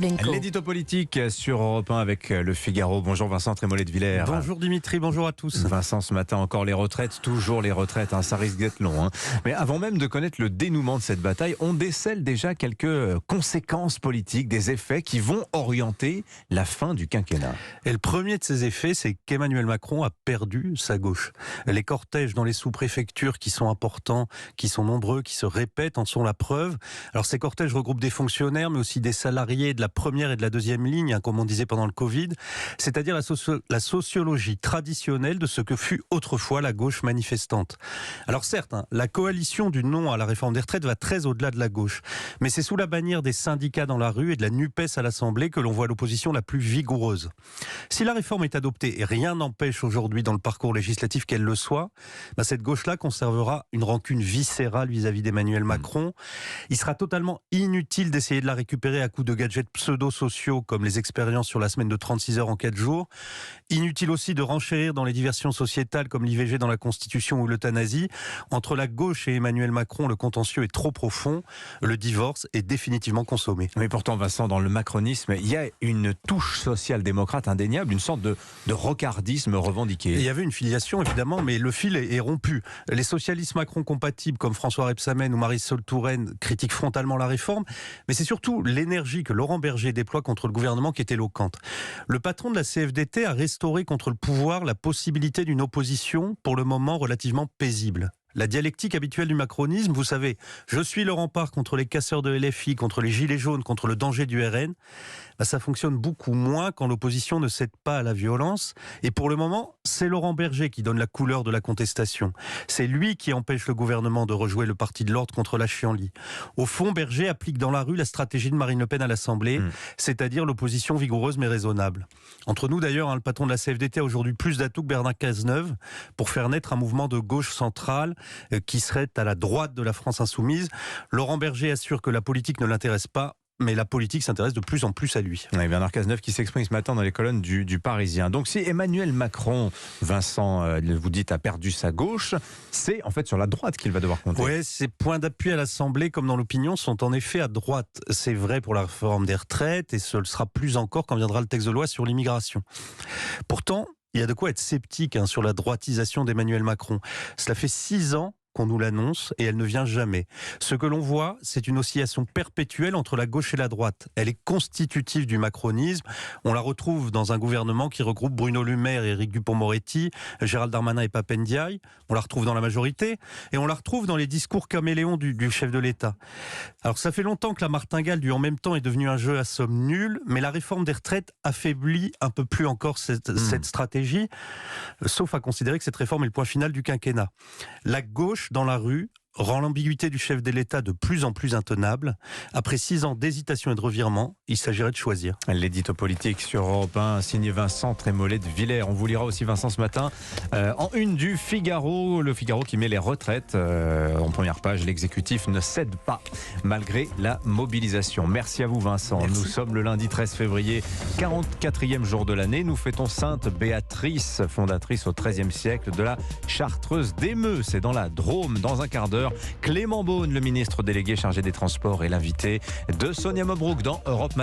L'édito politique sur Europe 1 avec Le Figaro. Bonjour Vincent Trémollet de Villers. Bonjour Dimitri, bonjour à tous. Vincent, ce matin encore les retraites, toujours les retraites, ça risque d'être long. Mais avant même de connaître le dénouement de cette bataille, on décèle déjà quelques conséquences politiques, des effets qui vont orienter la fin du quinquennat. Et le premier de ces effets, c'est qu'Emmanuel Macron a perdu sa gauche. Les cortèges dans les sous-préfectures qui sont importants, qui sont nombreux, qui se répètent, en sont la preuve. Alors ces cortèges regroupent des fonctionnaires, mais aussi des salariés de la première et de la deuxième ligne, comme on disait pendant le Covid, c'est-à-dire la sociologie traditionnelle de ce que fut autrefois la gauche manifestante. Alors certes, la coalition du non à la réforme des retraites va très au-delà de la gauche, mais c'est sous la bannière des syndicats dans la rue et de la NUPES à l'Assemblée que l'on voit l'opposition la plus vigoureuse. Si la réforme est adoptée, et rien n'empêche aujourd'hui dans le parcours législatif qu'elle le soit, cette gauche-là conservera une rancune viscérale vis-à-vis d'Emmanuel Macron. Il sera totalement inutile d'essayer de la récupérer à coups de gadgets pseudo-sociaux comme les expériences sur la semaine de 36 heures en 4 jours. Inutile aussi de renchérir dans les diversions sociétales comme l'IVG dans la Constitution ou l'euthanasie. Entre la gauche et Emmanuel Macron, le contentieux est trop profond. Le divorce est définitivement consommé. Mais pourtant, Vincent, dans le macronisme, il y a une touche social-démocrate indéniable, une sorte de rocardisme revendiqué. Il y avait une filiation, évidemment, mais le fil est rompu. Les socialistes Macron compatibles comme François Rebsamen ou Marisol Touraine critiquent frontalement la réforme, mais c'est surtout l'énergie que Laurent Berger déploie contre le gouvernement qui est éloquente. Le patron de la CFDT a restauré contre le pouvoir la possibilité d'une opposition, pour le moment relativement paisible. La dialectique habituelle du macronisme, vous savez, je suis le rempart contre les casseurs de LFI, contre les gilets jaunes, contre le danger du RN, ça fonctionne beaucoup moins quand l'opposition ne cède pas à la violence. Et pour le moment, c'est Laurent Berger qui donne la couleur de la contestation. C'est lui qui empêche le gouvernement de rejouer le parti de l'ordre contre la chienlit. Au fond, Berger applique dans la rue la stratégie de Marine Le Pen à l'Assemblée, c'est-à-dire l'opposition vigoureuse mais raisonnable. Entre nous d'ailleurs, le patron de la CFDT a aujourd'hui plus d'atouts que Bernard Cazeneuve pour faire naître un mouvement de gauche centrale qui serait à la droite de la France insoumise. Laurent Berger assure que la politique ne l'intéresse pas, mais la politique s'intéresse de plus en plus à lui. Oui, Bernard Cazeneuve qui s'exprime ce matin dans les colonnes du Parisien. Donc si Emmanuel Macron, Vincent, vous dites, a perdu sa gauche, c'est en fait sur la droite qu'il va devoir compter. Oui, ses points d'appui à l'Assemblée comme dans l'opinion sont en effet à droite. C'est vrai pour la réforme des retraites et ce le sera plus encore quand viendra le texte de loi sur l'immigration. Pourtant, il y a de quoi être sceptique sur la droitisation d'Emmanuel Macron. Cela fait 6 ans qu'on nous l'annonce et elle ne vient jamais. Ce que l'on voit, c'est une oscillation perpétuelle entre la gauche et la droite. Elle est constitutive du macronisme. On la retrouve dans un gouvernement qui regroupe Bruno Le Maire et Éric Dupond-Moretti, Gérald Darmanin et Pape Ndiaye. On la retrouve dans la majorité et on la retrouve dans les discours caméléons du chef de l'État. Alors ça fait longtemps que la martingale du en même temps est devenue un jeu à somme nulle, mais la réforme des retraites affaiblit un peu plus encore cette stratégie, sauf à considérer que cette réforme est le point final du quinquennat. La gauche dans la rue rend l'ambiguïté du chef de l'État de plus en plus intenable. Après 6 ans d'hésitation et de revirement, il s'agirait de choisir. L'édito politique sur Europe 1, signé Vincent Trémollet de Villers. On vous lira aussi, Vincent, ce matin, en une du Figaro. Le Figaro qui met les retraites en première page. L'exécutif ne cède pas, malgré la mobilisation. Merci à vous, Vincent. Merci. Nous sommes le lundi 13 février, 44e jour de l'année. Nous fêtons Sainte Béatrice, fondatrice au XIIIe siècle de la Chartreuse d'Emeux. C'est dans la Drôme, dans un quart d'heure. Clément Beaune, le ministre délégué chargé des Transports, est l'invité de Sonia Mabrouk dans Europe Matin.